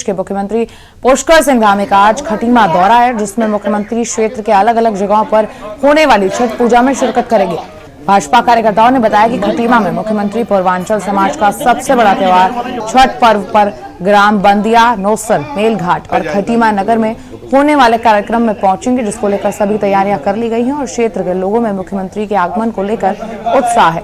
के मुख्यमंत्री पुष्कर सिंह धामी का आज खटीमा दौरा है, जिसमें मुख्यमंत्री क्षेत्र के अलग अलग जगहों पर होने वाली छठ पूजा में शिरकत करेंगे। भाजपा कार्यकर्ताओं ने बताया कि खटीमा में मुख्यमंत्री पूर्वांचल समाज का सबसे बड़ा त्योहार छठ पर्व पर ग्राम बंदिया, नौसर, मेलघाट और खटीमा नगर में होने वाले कार्यक्रम में पहुंचेंगे, जिसको लेकर सभी तैयारियां कर ली गई हैं और क्षेत्र के लोगों में मुख्यमंत्री के आगमन को लेकर उत्साह है।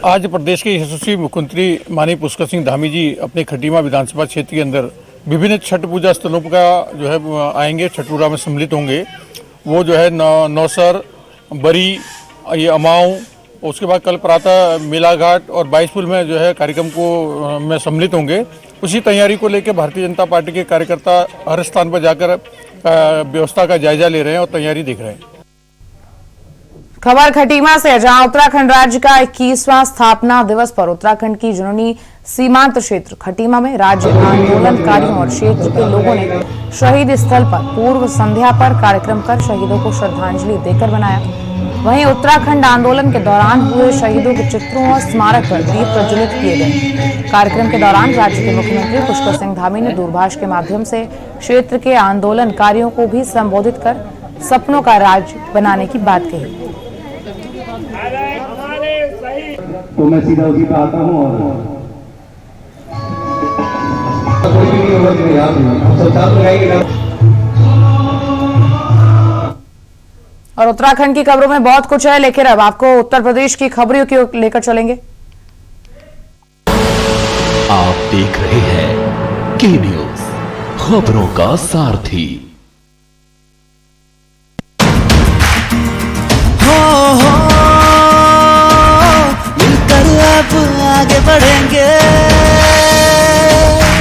आज प्रदेश के यशस्वी मुख्यमंत्री माननीय पुष्कर सिंह धामी जी अपने खटीमा विधानसभा क्षेत्र के अंदर विभिन्न छठ पूजा स्थलों का जो है आएंगे, छठ पूजा में सम्मिलित होंगे। वो जो है नौसर, बरी, ये अमाऊं, उसके बाद कल प्रातः मेलाघाट और 22 पुल में जो है कार्यक्रम को में सम्मिलित होंगे। उसी तैयारी को लेकर भारतीय जनता पार्टी के कार्यकर्ता हर स्थान पर जाकर व्यवस्था का जायजा ले रहे हैं और तैयारी देख रहे हैं। खबर खटीमा से, जहां उत्तराखंड राज्य का 21वां स्थापना दिवस पर उत्तराखंड की जुनूनी सीमांत क्षेत्र खटीमा में राज्य आंदोलनकारियों और क्षेत्र के लोगों ने शहीद स्थल पर पूर्व संध्या पर कार्यक्रम कर शहीदों को श्रद्धांजलि देकर बनाया। वहीं उत्तराखंड आंदोलन के दौरान हुए शहीदों के चित्रों और स्मारक पर दीप प्रज्वलित किए गए। कार्यक्रम के दौरान राज्य के मुख्यमंत्री पुष्कर सिंह धामी ने दूरभाष के माध्यम से क्षेत्र के आंदोलनकारियों को भी संबोधित कर सपनों का राज्य बनाने की बात कही। तो मैं सीधा उसी पे आता हूँ और उत्तराखंड की खबरों में बहुत कुछ है, लेकिन अब आपको उत्तर प्रदेश की खबरों की लेकर चलेंगे। आप देख रहे हैं के न्यूज, खबरों का सारथी। आगे बढ़ेंगे,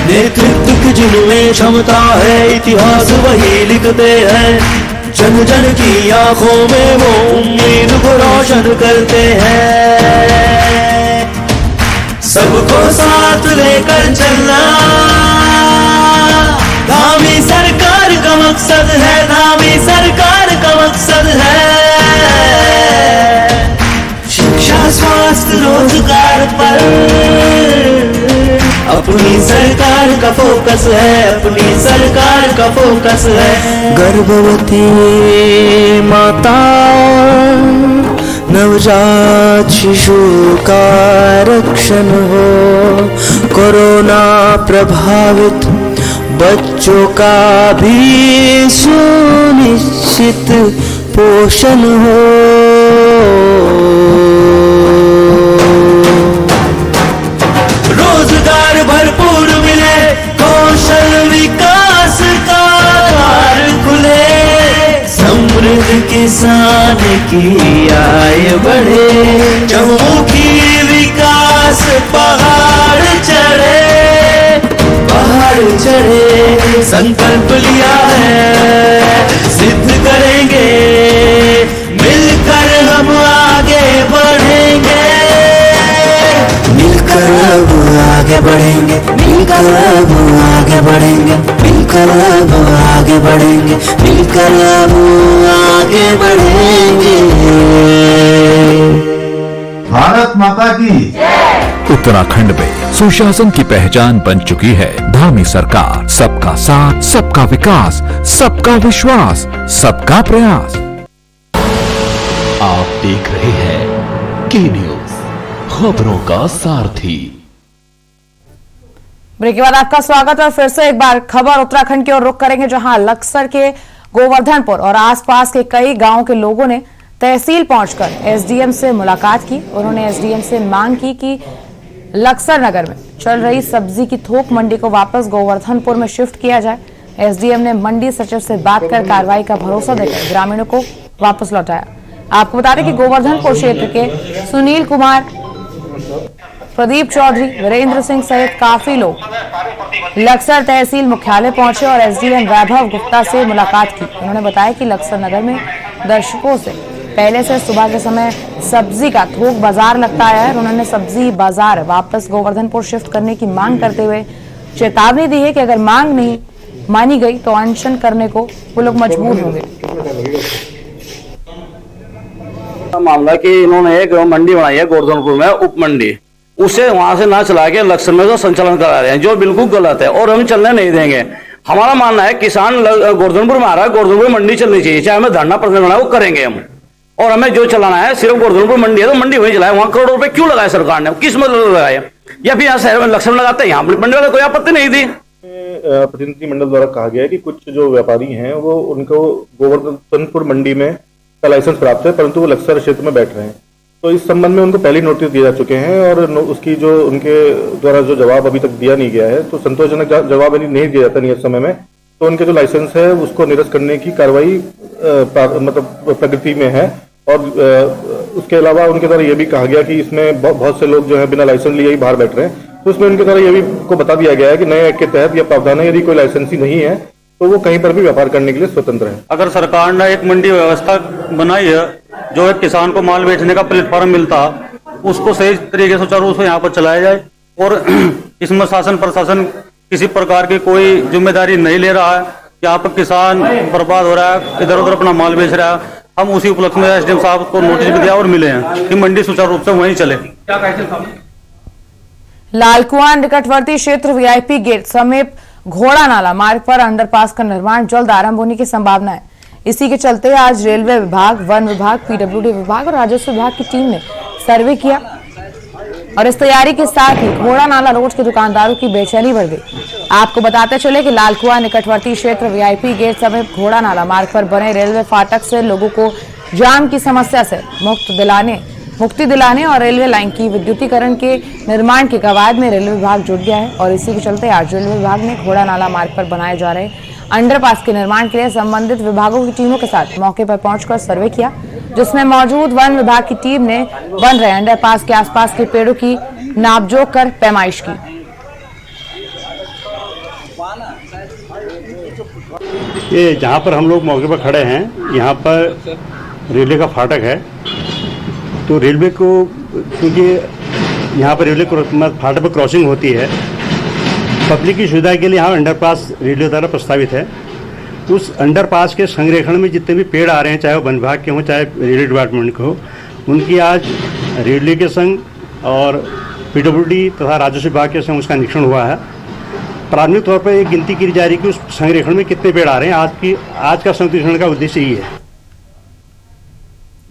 नेतृत्व की जिनमें क्षमता है, इतिहास वही लिखते हैं। जन जन की आंखों में वो उम्मीद को रोशन करते हैं। सबको साथ लेकर चलना धामी सरकार का मकसद है, धामी सरकार का मकसद है। शिक्षा, स्वास्थ्य, रोजगार पर अपनी सरकार का फोकस है, अपनी सरकार का फोकस है। गर्भवती माता, नवजात शिशु का रक्षण हो, कोरोना प्रभावित बच्चों का भी सुनिश्चित पोषण हो। रोजगार भरपूर मिले, कौशल विकास का द्वार खुले, समृद्ध किसान की आय बढ़े, चहुमुखी विकास पहाड़ चढ़े, पहाड़ चढ़े। संकल्प लिया है, सिद्ध करेंगे, मिलकर हम आगे बढ़ेंगे, मिलकर अब आगे बढ़ेंगे, मिलकर अब आगे बढ़ेंगे, मिलकर अब आगे बढ़ेंगे, मिलकर अब आगे बढ़ेंगे। भारत माता की। उत्तराखंड में सुशासन की पहचान बन चुकी है धामी सरकार। सबका साथ, सबका विकास, सबका विश्वास, सबका प्रयास। आप देख रहे हैं के न्यूज, खबरों का सारथी। ब्रेक के बाद आपका स्वागत और फिर से एक बार खबर उत्तराखंड की ओर रुख करेंगे, जहां लक्सर के गोवर्धनपुर और आसपास के कई गांवों के लोगों ने तहसील पहुंचकर एसडीएम से मुलाकात की। उन्होंने एसडीएम से मांग की कि लक्सर नगर में चल रही सब्जी की थोक मंडी को वापस गोवर्धनपुर में शिफ्ट किया जाए। एसडीएम ने मंडी सचिव से बात कर कार्रवाई का भरोसा देकर ग्रामीणों को वापस लौटाया। आपको बता दें कि गोवर्धनपुर क्षेत्र के सुनील कुमार, प्रदीप चौधरी, वीरेंद्र सिंह सहित काफी लोग लक्सर तहसील मुख्यालय पहुंचे और एसडीएम वैभव गुप्ता से मुलाकात की। उन्होंने बताया कि लक्सर नगर में दशकों से पहले से सुबह के समय सब्जी का थोक बाजार लगता है। उन्होंने सब्जी बाजार वापस गोवर्धनपुर शिफ्ट करने की मांग करते हुए चेतावनी दी है कि अगर मांग नहीं मानी गई तो अनशन करने को वो लोग मजबूर होंगे। मामला कि इन्होंने एक मंडी बनाई है गोवर्धनपुर में, उप मंडी, उसे वहां से ना चला के लक्सर में जो संचालन करा रहे हैं, जो बिल्कुल गलत है और हम चलने नहीं देंगे। हमारा मानना है किसान गोवर्धनपुर में आ रहा है, गोवर्धनपुर मंडी चलनी चाहिए, चाहे हमें धरना प्रदर्शन करना है वो करेंगे हम। और हमें जो चलाना है सिर्फ गोवर्धनपुर मंडी है तो मंडी वहीं चलाए। वहां करोड़ों रुपए क्यों लगाए सरकार ने, किस मतलब लगाए, या फिर यहाँ शहर में लक्ष्य में लगाते हैं, यहाँ मंडी वाले कोई आपत्ति नहीं थी। प्रतिनिधिमंडल द्वारा कहा गया है कि कुछ जो व्यापारी हैं वो उनको गोवर्धनपुर मंडी में का लाइसेंस प्राप्त है, परंतु वो लक्सर क्षेत्र में बैठ रहे हैं। तो इस संबंध में उनको पहले नोटिस दिए जा चुके हैं और उसकी जो उनके द्वारा जो जवाब अभी तक दिया नहीं गया है, तो संतोषजनक जवाब यदि नहीं दिया जाता नियत समय में, तो उनके जो लाइसेंस है उसको निरस्त करने की कार्रवाई मतलब प्रगति में है। और उसके अलावा उनके द्वारा ये भी कहा गया कि इसमें बहुत से लोग जो है बिना लाइसेंस लिए ही बाहर बैठ रहे हैं, तो उसमें उनके द्वारा ये भी को बता दिया गया है कि नए एक्ट के तहत यह प्रावधान है, यदि कोई लाइसेंस ही नहीं है तो वो कहीं पर भी व्यापार करने के लिए स्वतंत्र है। अगर सरकार ने एक मंडी व्यवस्था बनाई है, जो एक किसान को माल बेचने का प्लेटफॉर्म मिलता, उसको सही तरीके से सुचारू रूप से यहाँ पर चलाया जाए और इसमें शासन प्रशासन किसी प्रकार की कोई जिम्मेदारी नहीं ले रहा है। यहाँ पर किसान बर्बाद हो रहा है, इधर उधर अपना माल बेच रहा है। हम उसी उपलक्ष्य में एसडीएम साहब को नोटिस भी दिया और मिले हैं कि मंडी सुचारू रूप से वहीं चले। लालकुआं निकटवर्ती क्षेत्र वीआईपी गेट समीप घोड़ा नाला मार्ग पर अंडरपास का निर्माण जल्द आरंभ होने की संभावना है। इसी के चलते आज रेलवे विभाग, वन विभाग, पीडब्ल्यूडी विभाग और राजस्व विभाग की टीम ने सर्वे किया और इस तैयारी के साथ ही घोड़ा नाला रोड के दुकानदारों की बेचैनी बढ़ गई। आपको बताते चले कि लालकुआं निकटवर्ती क्षेत्र वीआईपी गेट समीप घोड़ा नाला मार्ग पर बने रेलवे फाटक से लोगों को जाम की समस्या से मुक्ति दिलाने और रेलवे लाइन की विद्युतीकरण के निर्माण के कवायद में रेलवे विभाग जुट गया है। और इसी के चलते आज रेलवे विभाग ने घोड़ा नाला मार्ग पर बनाए जा रहे अंडरपास के निर्माण के लिए संबंधित विभागों की टीमों के साथ मौके पर पहुंचकर सर्वे किया, जिसमें मौजूद वन विभाग की टीम ने बन रहे अंडरपास के आसपास के पेड़ों की नापजोख कर पैमाइश की। ये जहाँ पर हम लोग मौके पर खड़े हैं, यहाँ पर रेलवे का फाटक है, तो रेलवे को क्योंकि यहाँ पर रेलवे फाटक पर क्रॉसिंग होती है, पब्लिक की सुविधा के लिए यहाँ अंडरपास रेलवे द्वारा प्रस्तावित है। उस अंडरपास के संरेखण में जितने भी पेड़ आ रहे हैं, चाहे वो वन विभाग के हों चाहे रेलवे डिपार्टमेंट के हो, उनकी आज रेलवे के संग और पीडब्ल्यूडी तथा राजस्व विभाग के संग उसका निरीक्षण हुआ है। प्राथमिक तौर पर एक गिनती की जा रही है कि उस संरेखण में कितने पेड़ आ रहे हैं। आज का संरक्षण का उद्देश्य यही है।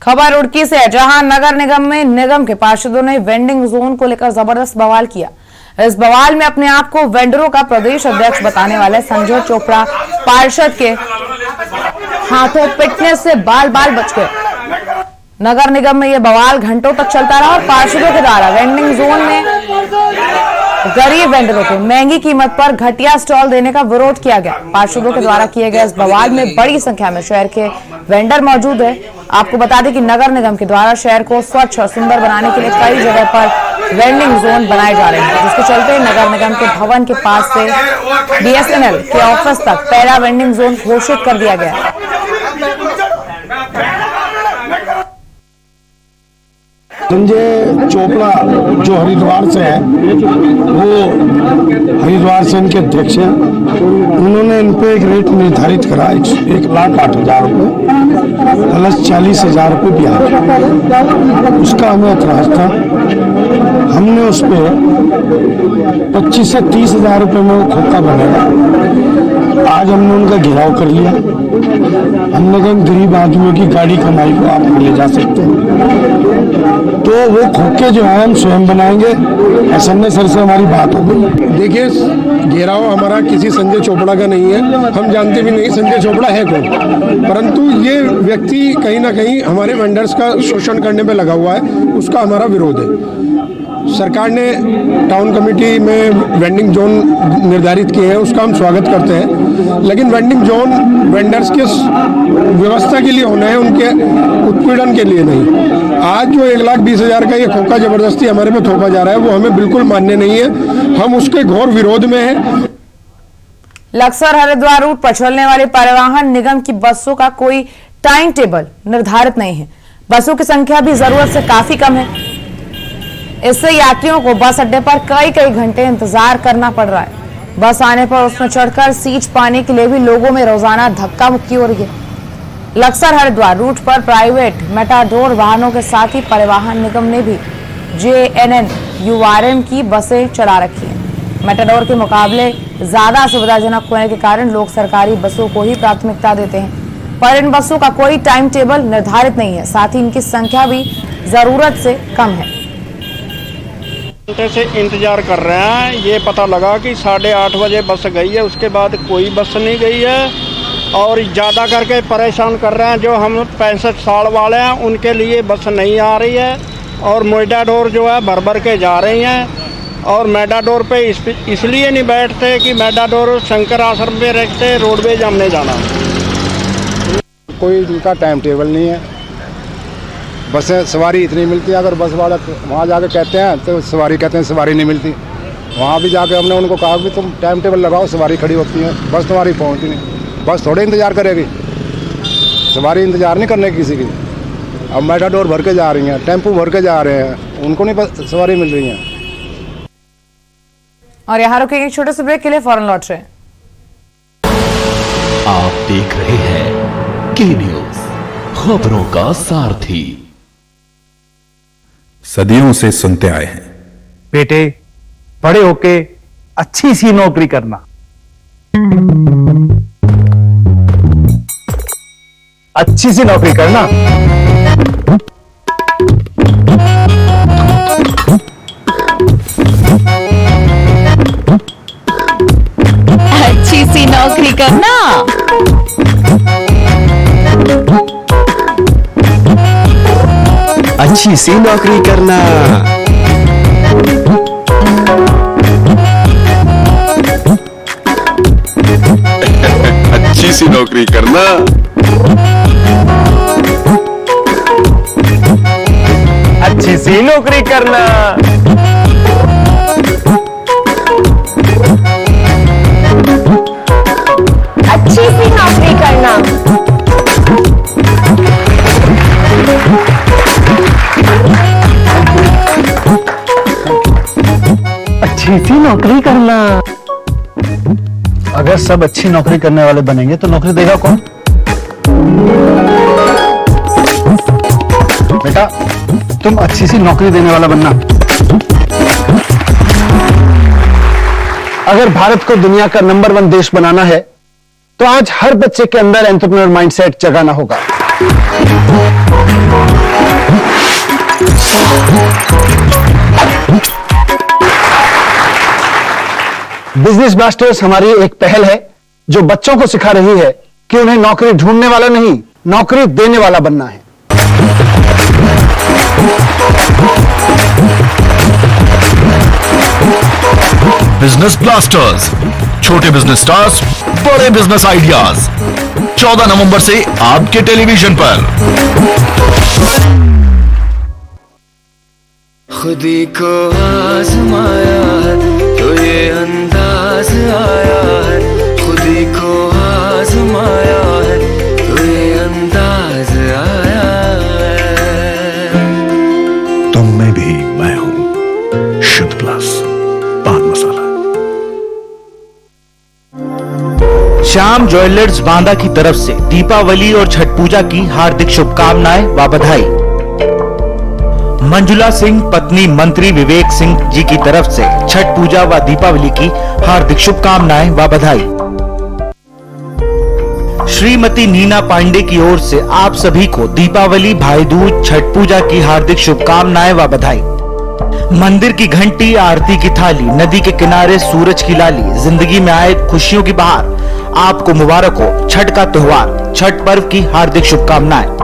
खबर रुड़की से है, जहां नगर निगम में निगम के पार्षदों ने वेंडिंग जोन को लेकर जबरदस्त बवाल किया। इस बवाल में अपने आप को वेंडरों का प्रदेश अध्यक्ष बताने वाले संजय चोपड़ा पार्षद के हाथों पिटने से बाल बाल बच गए। नगर निगम में यह बवाल घंटों तक चलता रहा और पार्षदों के द्वारा वेंडिंग जोन में गरीब वेंडरों को महंगी कीमत पर घटिया स्टॉल देने का विरोध किया गया। पार्षदों के द्वारा किए गए इस बवाल में बड़ी संख्या में शहर के वेंडर मौजूद है। आपको बता दें कि नगर निगम के द्वारा शहर को स्वच्छ और सुंदर बनाने के लिए कई जगह पर वेंडिंग जोन बनाए जा रहे हैं, जिसके चलते नगर निगम के भवन के पास से बीएसएनएल के ऑफिस तक पहला वेंडिंग जोन घोषित कर दिया गया है। संजय चोपड़ा जो हरिद्वार से है, वो हरिद्वार से इनके अध्यक्ष हैं। उन्होंने इन पे एक रेट निर्धारित करा 1,08,000 रुपये प्लस 40,000 रुपये ब्याज। उसका हमें एतराज था। हमने उस पर 25 से 30,000 रुपये में वो खोखा बनेगा। आज हमने उनका घेराव कर लिया। हमने कहा गरीब आदमियों की गाड़ी कमाई को आप ले जा सकते हैं, तो वो खोखे जो है हम स्वयं बनाएंगे। एसएनए सर से हमारी बात हो गई। देखिए, घेराव हमारा किसी संजय चोपड़ा का नहीं है, हम जानते भी नहीं संजय चोपड़ा है कौन, परंतु ये व्यक्ति कहीं ना कहीं हमारे वेंडर्स का शोषण करने पे लगा हुआ है, उसका हमारा विरोध है। सरकार ने टाउन कमेटी में वेंडिंग जोन निर्धारित किए हैं, उसका हम स्वागत करते हैं, लेकिन वेंडिंग जोन वेंडर्स के व्यवस्था के लिए होना है, उनके उत्पीड़न के लिए नहीं। आज जो 1,20,000 का ये खोखा जबरदस्ती हमारे पे थोपा जा रहा है, वो हमें बिल्कुल मान्य नहीं है। हम उसके घोर विरोध में हैं। लक्सर हरिद्वार रूट पर चलने वाले परिवहन निगम की बसों का कोई टाइम टेबल निर्धारित नहीं है। बसों की संख्या भी जरूरत से काफी कम है। इससे यात्रियों को बस अड्डे पर कई घंटे इंतजार करना पड़ रहा है। बस आने पर उसमें चढ़कर सीट पाने के लिए भी लोगों में रोजाना धक्का मुक्की हो रही है। लक्सर हरिद्वार रूट पर प्राइवेट मेटाडोर वाहनों के साथ ही परिवहन निगम ने भी JNN URM की बसें चला रखी हैं। मेटाडोर के मुकाबले ज्यादा सुविधाजनक होने के कारण लोग सरकारी बसों को ही प्राथमिकता देते हैं, पर इन बसों का कोई टाइम टेबल निर्धारित नहीं है, साथ ही इनकी संख्या भी जरूरत से कम है। घंटे से इंतजार कर रहे हैं। ये पता लगा कि 8:30 बजे बस गई है, उसके बाद कोई बस नहीं गई है और ज़्यादा करके परेशान कर रहे हैं। जो हम 65 साल वाले हैं उनके लिए बस नहीं आ रही है और मेटाडोर जो है भर भर के जा रही हैं और मेटाडोर पे इसलिए नहीं बैठते कि मेटाडोर शंकर आश्रम पे रखते, रोडवेज हमने जाना। कोई इनका टाइम टेबल नहीं है, बसें सवारी इतनी मिलती है। अगर बस वाला वहाँ जाके कहते हैं तो सवारी कहते हैं सवारी नहीं मिलती। वहाँ भी जाके हमने उनको कहा कि तुम टाइम टेबल लगाओ, सवारी खड़ी होती है, बस तुम्हारी पहुँचती नहीं। बस थोड़े इंतजार करेगी, सवारी इंतजार नहीं करने किसी की। अब मेटाडोर भर के जा रही हैं, टेम्पू भर के जा रहे हैं, उनको नहीं सवारी मिल रही है। और यहाँ रुकेंगे एक छोटे से ब्रेक के लिए, फौरन लौट रहे हैं। आप देख रहे हैं के न्यूज, खबरों का सारथी। सदियों से सुनते आए हैं, बेटे बड़े होके अच्छी सी नौकरी करना, अच्छी सी नौकरी करना। अच्छी सी नौकरी करना। अच्छी सी नौकरी करना। अच्छी सी नौकरी करना। अच्छी सी नौकरी करना। अच्छी सी नौकरी करना। अच्छी सी नौकरी करना। अगर सब अच्छी नौकरी करने वाले बनेंगे तो नौकरी देगा कौन? बेटा तुम अच्छी सी नौकरी देने वाला बनना। अगर भारत को दुनिया का नंबर 1 देश बनाना है तो आज हर बच्चे के अंदर एंटरप्रेन्योर माइंडसेट जगाना होगा। बिजनेस ब्लास्टर्स हमारी एक पहल है जो बच्चों को सिखा रही है कि उन्हें नौकरी ढूंढने वाला नहीं, नौकरी देने वाला बनना है। बिजनेस ब्लास्टर्स, छोटे बिजनेस स्टार्स, बड़े बिजनेस आइडियाज, 14 नवंबर से आपके टेलीविजन पर। खुदी को आजमाया है तो ये अंदाज आया है, खुदी को आजमाया है तो ये अंदाज आया है। तुम में भी मैं हूं, शुद्ध प्लस पान मसाला। श्याम ज्वेलर्स बांदा की तरफ से दीपावली और छठ पूजा की हार्दिक शुभकामनाएं व बधाई। मंजुला सिंह पत्नी मंत्री विवेक सिंह जी की तरफ से छठ पूजा व दीपावली की हार्दिक शुभकामनाएं व बधाई। श्रीमती नीना पांडे की ओर से आप सभी को दीपावली, भाई दूज, छठ पूजा की हार्दिक शुभकामनाएं व बधाई। मंदिर की घंटी, आरती की थाली, नदी के किनारे सूरज की लाली, जिंदगी में आए खुशियों की बहार, आपको मुबारक हो छठ का त्योहार, छठ पर्व की हार्दिक शुभकामनाएं।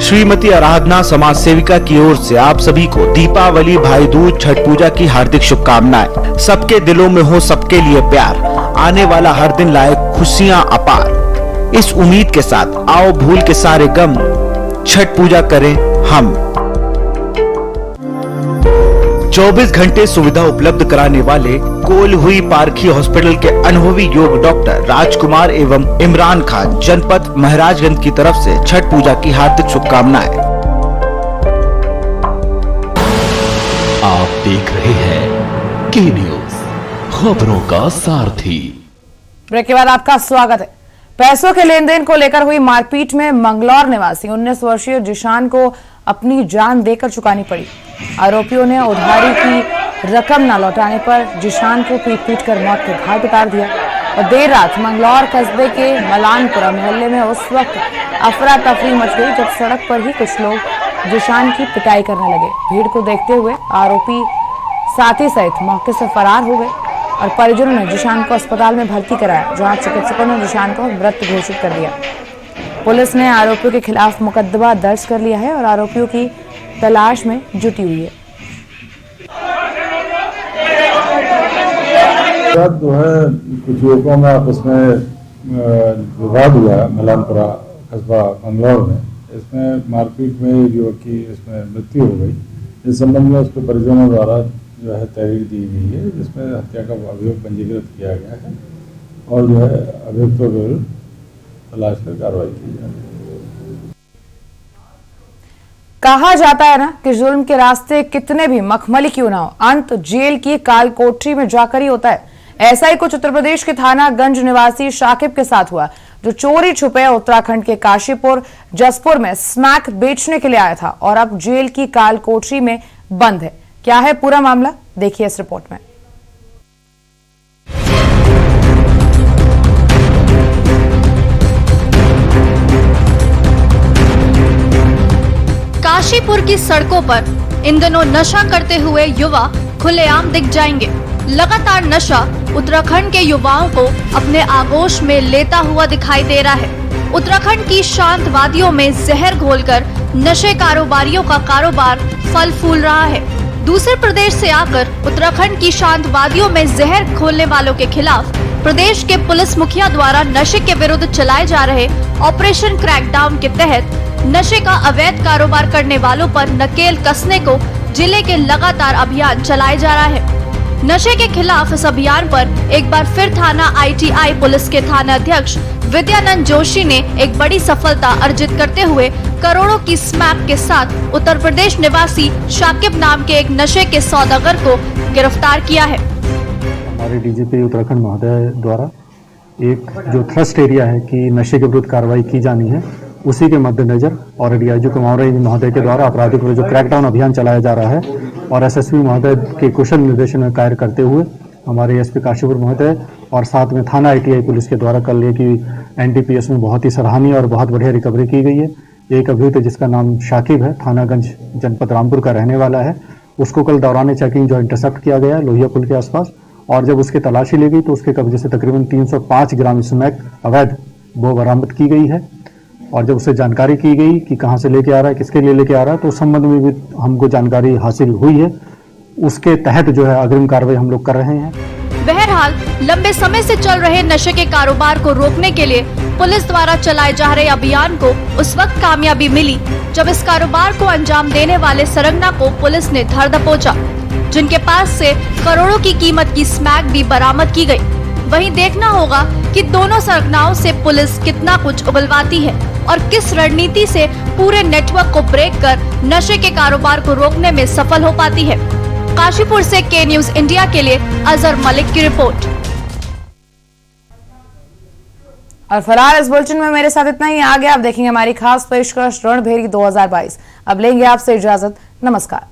श्रीमती आराधना समाज सेविका की ओर से आप सभी को दीपावली, भाई दूज, छठ पूजा की हार्दिक शुभकामनाएं। सबके दिलों में हो सबके लिए प्यार, आने वाला हर दिन लाए खुशियां अपार। इस उम्मीद के साथ आओ भूल के सारे गम, छठ पूजा करें हम। 24 घंटे सुविधा उपलब्ध कराने वाले कोल हुई पारखी हॉस्पिटल के अनुभवी योग डॉक्टर राजकुमार एवं इमरान खान, जनपद महाराजगंज की तरफ से छठ पूजा की हार्दिक शुभकामनाएं। आप देख रहे हैं के न्यूज, खबरों का सारथी। ब्रेक के बाद आपका स्वागत है। पैसों के लेन देन को लेकर हुई मारपीट में मंगलौर निवासी 19 वर्षीय जिशान को अपनी जान देकर चुकानी पड़ी। आरोपियों ने उधारी की रकम न लौटाने पर जिशान को पीट कर मौत के घाट उतार दिया और देर रात मंगलौर कस्बे के मलानपुरा मोहल्ले में उस वक्त अफरा तफरी मच गई जब सड़क पर ही कुछ लोग जिशान की पिटाई करने लगे। भीड़ को देखते हुए आरोपी साथी सहित मौके से फरार हो गए और परिजनों ने जिशान को अस्पताल में भर्ती कराया, जहां चिकित्सकों ने जिशान को मृत घोषित कर दिया। पुलिस ने आरोपियों के खिलाफ मुकदमा दर्ज कर लिया है और आरोपियों की तलाश में जुटी हुई है। जो है कुछ युवकों में आपस में विवाद हुआ है मलानपुरा कस्बा मंगलौर में। इसमें मारपीट में युवक की इसमें मृत्यु हो गई। इस संबंध में उसके परिजनों द्वारा जो है तहरीर दी गई है, जिसमें हत्या का अभियोग पंजीकृत किया गया है और जो है अभियुक्तों के विरुद्ध तलाश कर कार्रवाई की जा रही है। कहा जाता है ना कि जुल्म के रास्ते कितने भी मखमली क्यों ना हो, अंत जेल की काल कोठरी में जाकर ही होता है। ऐसा ही कुछ उत्तर प्रदेश के थाना गंज निवासी शाकिब के साथ हुआ, जो चोरी छुपे उत्तराखंड के काशीपुर जसपुर में स्मैक बेचने के लिए आया था और अब जेल की काल कोठरी में बंद है। क्या है पूरा मामला, देखिए इस रिपोर्ट में। काशीपुर की सड़कों पर इन दिनों नशा करते हुए युवा खुलेआम दिख जाएंगे। लगातार नशा उत्तराखंड के युवाओं को अपने आगोश में लेता हुआ दिखाई दे रहा है। उत्तराखंड की शांत वादियों में जहर घोलकर नशे कारोबारियों का कारोबार फल फूल रहा है। दूसरे प्रदेश से आकर उत्तराखंड की शांत वादियों में जहर घोलने वालों के खिलाफ प्रदेश के पुलिस मुखिया द्वारा नशे के विरुद्ध चलाए जा रहे ऑपरेशन क्रैकडाउन के तहत नशे का अवैध कारोबार करने वालों पर नकेल कसने को जिले के लगातार अभियान चलाया जा रहा है। नशे के खिलाफ इस अभियान पर एक बार फिर थाना ITI पुलिस के थाना अध्यक्ष विद्यानंद जोशी ने एक बड़ी सफलता अर्जित करते हुए करोड़ों की स्मैक के साथ उत्तर प्रदेश निवासी शाकिब नाम के एक नशे के सौदागर को गिरफ्तार किया है। हमारे DGP उत्तराखंड महोदय द्वारा एक जो थ्रस्ट एरिया है कि नशे के विरुद्ध कार्रवाई की जानी है, उसी के मद्देनजर और DIG कुमार महोदय के द्वारा अपराधिक जो क्रैकडाउन अभियान चलाया जा रहा है और SSP महोदय के कुशल निर्देशन में कार्य करते हुए हमारे SP काशीपुर महोदय और साथ में थाना ITI पुलिस के द्वारा कल एक NDPS में बहुत ही सराहनीय और बहुत बढ़िया रिकवरी की गई है। एक अभियुक्त जिसका नाम शाकिब है, थानागंज जनपद रामपुर का रहने वाला है, उसको कल दौरान चेकिंग जो इंटरसेप्ट किया गया लोहिया पुल के आसपास और जब उसकी तलाशी ली गई तो उसके कब्जे से तकरीबन 305 ग्राम स्मैक अवैध वो बरामद की गई है। और जब उससे जानकारी की गई कि कहां से लेके आ रहा है, किसके लिए लेके आ रहा है, तो उस संबंध में भी हमको जानकारी हासिल हुई है। उसके तहत जो है अग्रिम कार्रवाई हम लोग कर रहे हैं। बहरहाल लंबे समय से चल रहे नशे के कारोबार को रोकने के लिए पुलिस द्वारा चलाए जा रहे अभियान को उस वक्त कामयाबी मिली जब इस कारोबार को अंजाम देने वाले सरंगना को पुलिस ने धर दबोचा, जिनके पास से करोड़ों की कीमत की स्मैक भी बरामद की गई। वहीं देखना होगा कि दोनों सरगनाओं से पुलिस कितना कुछ उगलवाती है और किस रणनीति से पूरे नेटवर्क को ब्रेक कर नशे के कारोबार को रोकने में सफल हो पाती है। काशीपुर से K न्यूज़ इंडिया के लिए अजहर मलिक की रिपोर्ट। और फिलहाल इस बुलेटिन में मेरे साथ इतना ही। आगे आप देखेंगे हमारी खास पेशकश रणभेरी 2022। अब लेंगे आपसे इजाजत, नमस्कार।